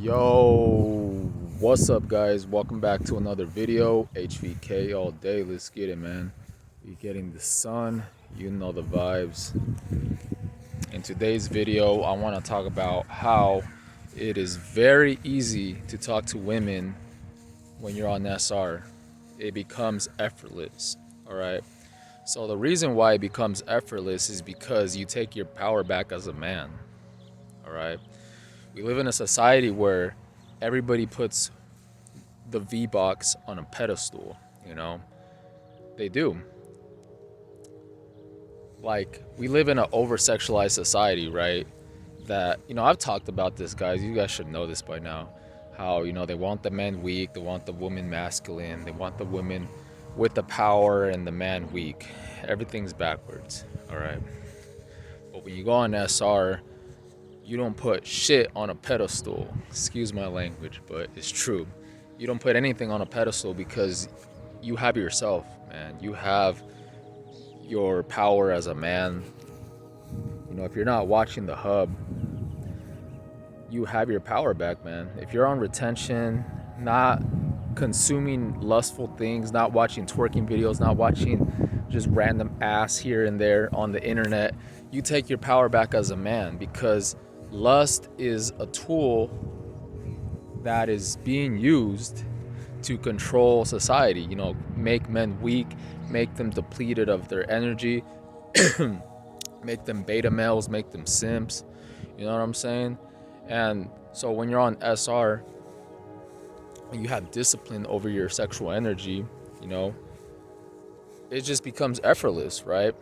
Yo, what's up, guys? Welcome back to another video. HVK all day. Let's get it, man. We getting the sun. You know the vibes. In today's video, I want to talk about how it is very easy to talk to women when you're on SR. It becomes effortless. All right. So the reason why it becomes effortless is because you take your power back as a man. All right. We live in a society where everybody puts the V box on a pedestal, you know? They do. Like, we live in an over sexualized society, right? That, I've talked about this, guys. You guys should know this by now. How, they want the men weak, they want the women masculine, they want the women with the power and the man weak. Everything's backwards, all right? But when you go on SR, you don't put shit on a pedestal. Excuse my language, but it's true. You don't put anything on a pedestal because you have yourself, man. You have your power as a man. If you're not watching the hub, you have your power back, man. If you're on retention, not consuming lustful things, not watching twerking videos, not watching just random ass here and there on the internet, you take your power back as a man, because lust is a tool that is being used to control society, make men weak, make them depleted of their energy, make them beta males, make them simps, you know what I'm saying? And so when you're on SR, when you have discipline over your sexual energy, it just becomes effortless, right?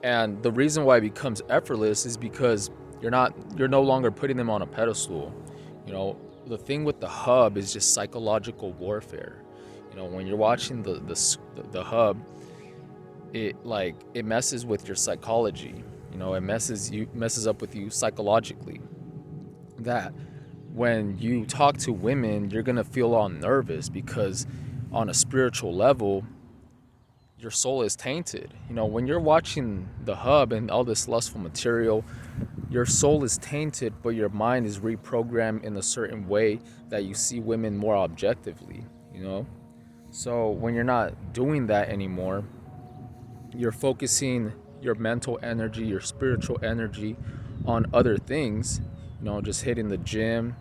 And the reason why it becomes effortless is because you're no longer putting them on a pedestal. The thing with the hub is just psychological warfare. When you're watching the hub, it messes with your psychology. It messes up with you psychologically. That when you talk to women, you're gonna feel all nervous because on a spiritual level, your soul is tainted. When you're watching the hub and all this lustful material, your soul is tainted, but your mind is reprogrammed in a certain way that you see women more objectively, So when you're not doing that anymore, you're focusing your mental energy, your spiritual energy on other things, just hitting the gym,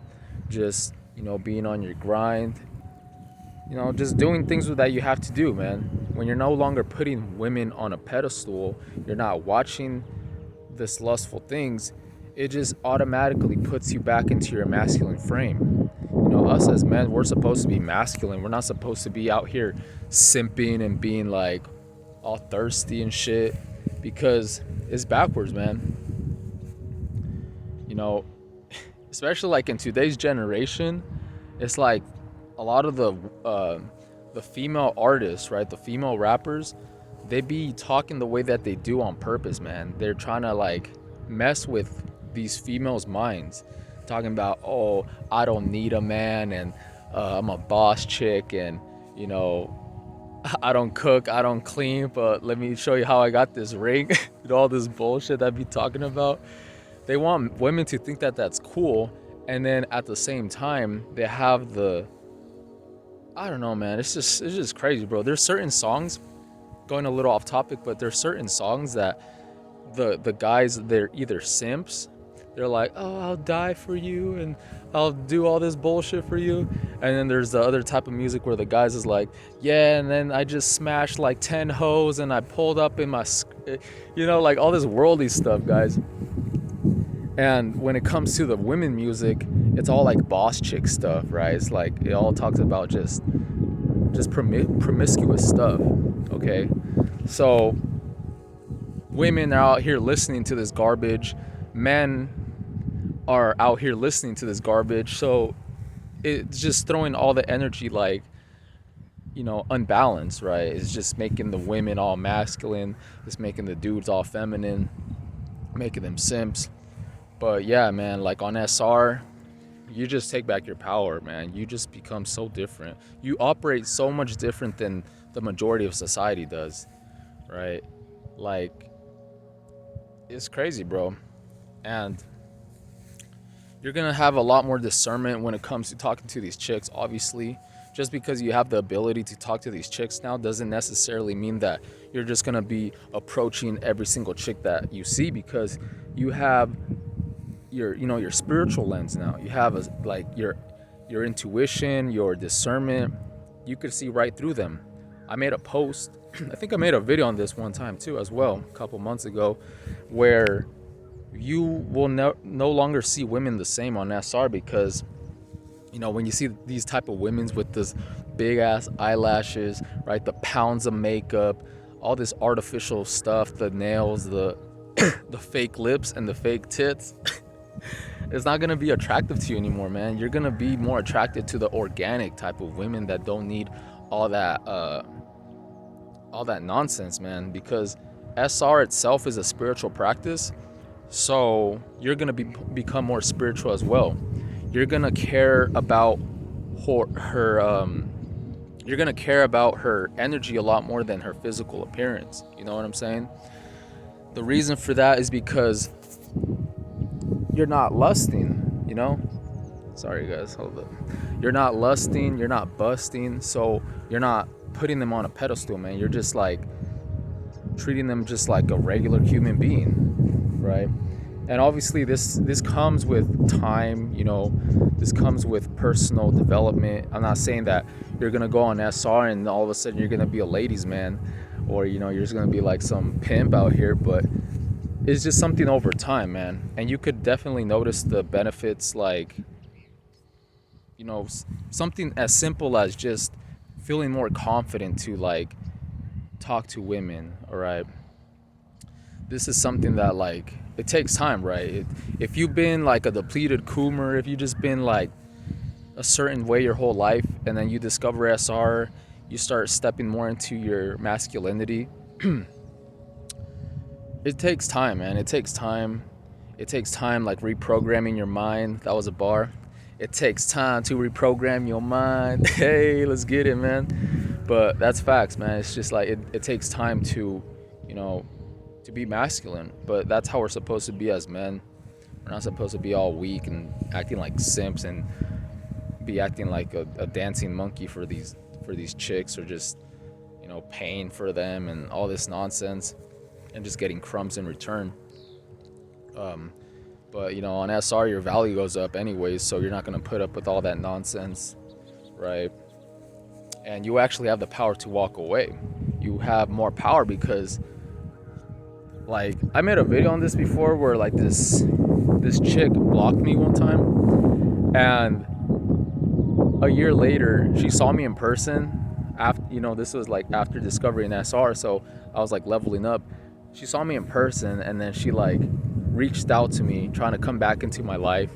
just, being on your grind, just doing things that you have to do, man. When you're no longer putting women on a pedestal, you're not watching this lustful things, it just automatically puts you back into your masculine frame. Us as men, we're supposed to be masculine. We're not supposed to be out here simping and being like all thirsty and shit, because it's backwards, man. Especially like in today's generation, it's like a lot of the female artists, right? The female rappers, they be talking the way that they do on purpose, man. They're trying to like mess with these females' minds, talking about, oh, I don't need a man, and I'm a boss chick, and I don't cook, I don't clean, but let me show you how I got this ring. All this bullshit that I be talking about. They want women to think that that's cool, and then at the same time they have I don't know, man. It's just crazy, bro. There's certain songs, going a little off topic, but there's certain songs that the guys, they're either simps. They're like, oh, I'll die for you and I'll do all this bullshit for you. And then there's the other type of music where the guys is like, yeah, and then I just smashed like 10 hoes and I pulled up in my, like all this worldly stuff, guys. And when it comes to the women music, it's all like boss chick stuff, right? It's like it all talks about just promiscuous stuff, okay? So women are out here listening to this garbage. Men are out here listening to this garbage. So it's just throwing all the energy like, unbalanced, right? It's just making the women all masculine. It's making the dudes all feminine, making them simps. But yeah, man, like on SR, you just take back your power, man. You just become so different. You operate so much different than the majority of society does, right? Like, it's crazy, bro. And You're gonna have a lot more discernment when it comes to talking to these chicks. Obviously, just because you have the ability to talk to these chicks now doesn't necessarily mean that you're just gonna be approaching every single chick that you see, because you have your spiritual lens now. You have like your intuition, your discernment. You could see right through them. I made a post. I think I made a video on this one time too, as well, a couple months ago, where you will no longer see women the same on SR, because when you see these type of women with this big ass eyelashes, right, the pounds of makeup, all this artificial stuff, the nails, the the fake lips and the fake tits, it's not gonna be attractive to you anymore, man. You're gonna be more attracted to the organic type of women that don't need all that nonsense, man, because SR itself is a spiritual practice. So you're gonna become more spiritual as well. You're gonna care about her you're gonna care about her energy a lot more than her physical appearance. You know what I'm saying? The reason for that is because you're not lusting, Sorry guys, hold up. You're not lusting, you're not busting, so you're not putting them on a pedestal, man. You're just like treating them just like a regular human being, right? And obviously this comes with time, this comes with personal development. I'm not saying that you're gonna go on SR and all of a sudden you're gonna be a ladies man, or you're just gonna be like some pimp out here, but it's just something over time, man. And you could definitely notice the benefits, like something as simple as just feeling more confident to like talk to women. All right, this is something that like it takes time, right? If you've been like a depleted coomer, if you just been like a certain way your whole life, and then you discover SR, you start stepping more into your masculinity. It takes time, man. It takes time like reprogramming your mind. That was a bar. It takes time to reprogram your mind. Hey, let's get it, man. But that's facts, man. It's just like it takes time to to be masculine, but that's how we're supposed to be as men. We're not supposed to be all weak and acting like simps and be acting like a dancing monkey for these chicks, or just paying for them and all this nonsense and just getting crumbs in return. But on SR your value goes up anyways, so you're not going to put up with all that nonsense, right? And you actually have the power to walk away. You have more power, because like I made a video on this before where like this chick blocked me one time, and a year later she saw me in person. After this was like after discovering SR, so I was like leveling up. She saw me in person, and then she like reached out to me trying to come back into my life,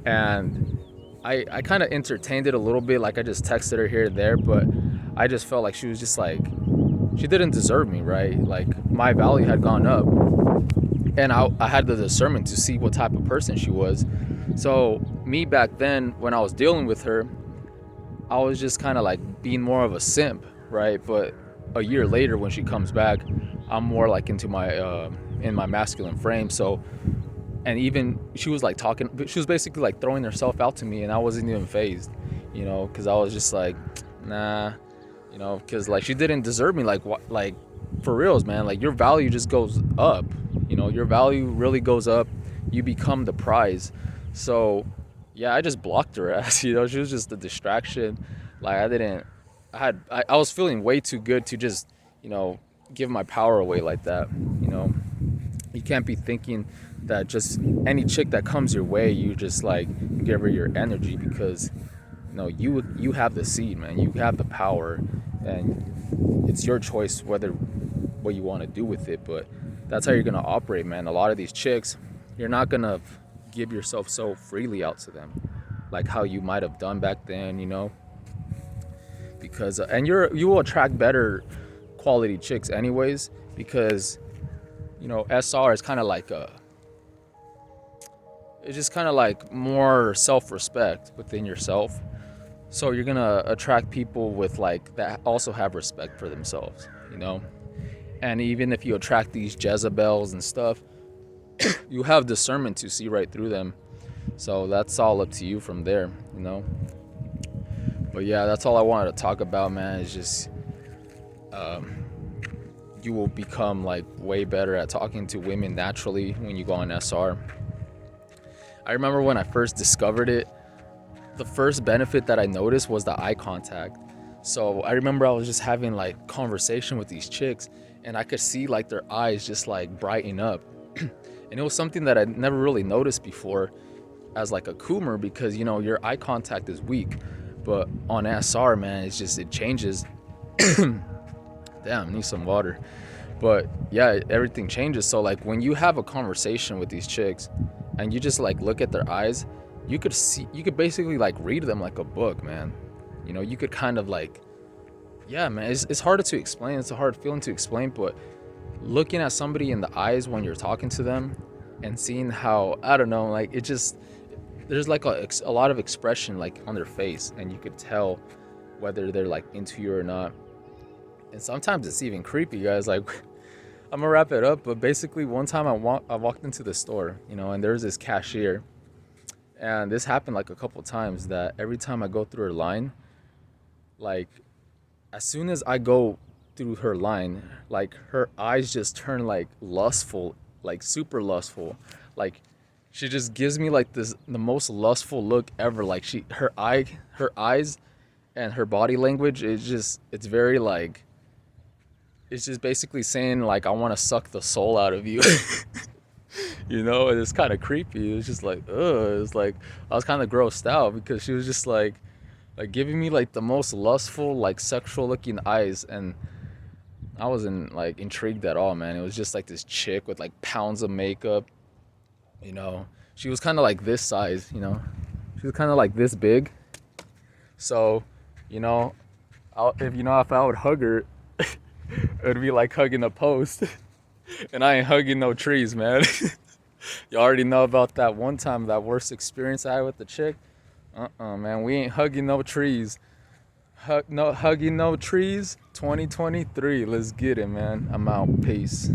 and I kind of entertained it a little bit, like I just texted her here and there, but I just felt like she was just like, she didn't deserve me, right? Like my value had gone up, and I had the discernment to see what type of person she was. So me back then, when I was dealing with her, I was just kind of like being more of a simp, right? But a year later, when she comes back, I'm more like into my in my masculine frame. So, and even she was like talking, she was basically like throwing herself out to me, and I wasn't even fazed, because I was just like, nah, because like she didn't deserve me. Like what, like for reals, man. Like your value just goes up. Your value really goes up. You become the prize. So yeah, I just blocked her ass. She was just a distraction. Like I was feeling way too good to just give my power away like that. You can't be thinking that just any chick that comes your way, you just like give her your energy, because you have the seed, man. You have the power, and it's your choice what you want to do with it. But that's how you're gonna operate, man. A lot of these chicks, you're not gonna give yourself so freely out to them like how you might have done back then, because and you will attract better quality chicks anyways, because SR is kind of like it's just kind of like more self-respect within yourself. So you're gonna attract people with like that also have respect for themselves, and even if you attract these Jezebels and stuff, you have discernment to see right through them. So that's all up to you from there, you know. But yeah, that's all I wanted to talk about, man. Is just um, you will become like way better at talking to women naturally when you go on SR. I remember when I first discovered it, the first benefit that I noticed was the eye contact. So I remember I was just having like conversation with these chicks, and I could see like their eyes just like brighten up. And it was something that I never really noticed before as like a coomer, because you know your eye contact is weak, but on SR, man, it's just, it changes. Damn, I need some water. But yeah, everything changes. So like when you have a conversation with these chicks and you just like look at their eyes, you could basically like read them like a book, man. You know, you could kind of like, yeah, man, it's harder to explain. It's a hard feeling to explain, but looking at somebody in the eyes when you're talking to them and seeing how, I don't know, like it just, there's like a lot of expression like on their face, and you could tell whether they're like into you or not. And sometimes it's even creepy, guys. Like, I'm gonna wrap it up, but basically, one time I walked into the store, you know, and there's this cashier, and this happened like a couple times. That every time I go through her line, like, as soon as I go through her line, like her eyes just turn like lustful, like super lustful, like she just gives me like this the most lustful look ever. Like her eyes, and her body language is just, it's very like, it's just basically saying like, I want to suck the soul out of you. You know, and it's kind of creepy. It was just like, ugh. It's like I was kind of grossed out because she was just like giving me like the most lustful, like sexual looking eyes, and I wasn't like intrigued at all, man. It was just like this chick with like pounds of makeup. You know, she was kind of like this size. You know, she was kind of like this big. So, you know, if I would hug her, it'd be like hugging a post. And I ain't hugging no trees, man. You already know about that one time, that worst experience I had with the chick. Man, we ain't hugging no trees. Hugging no trees. 2023. Let's get it, man. I'm out. Peace.